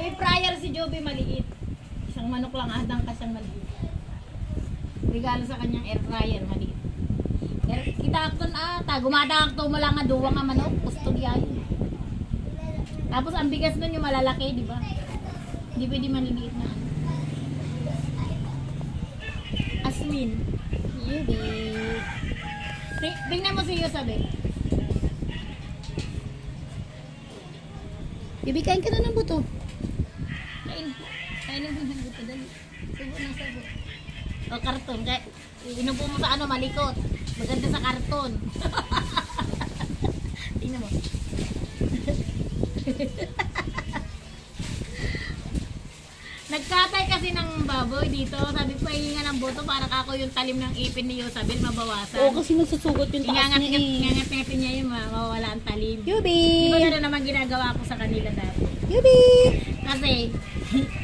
May fryer si Joby maliit. Isang manok lang adang kasang maliit. Regalo sa kanyang air fryer maliit. Kita akton gumadang akto mo lang nga duwang nga manok, gusto diay. Tapos ang bigas nun yung malalaki, di ba? Hindi pwede maliliit na. Asmin. Yubi. Tingnan mo si Yosabe. Yubi, kain ka na ng buto. Kain. Kain na ng buto. Dali. Subo na subo. O, karton. Inupo mo sa malikot. Maganda sa karton. Tingnan mo. Nagkatay kasi ng baboy dito. Sabi ko, hihinga ng boto para ako yung talim ng ipin ni Yosabel mabawasan. Oo, kasi nagsusugot yung taas niya eh. Ingangat-ngatin niya yung mawawala ang talim. Yubi! Di ba gano'n naman ginagawa ko sa kanila dati? Yubi! Kasi,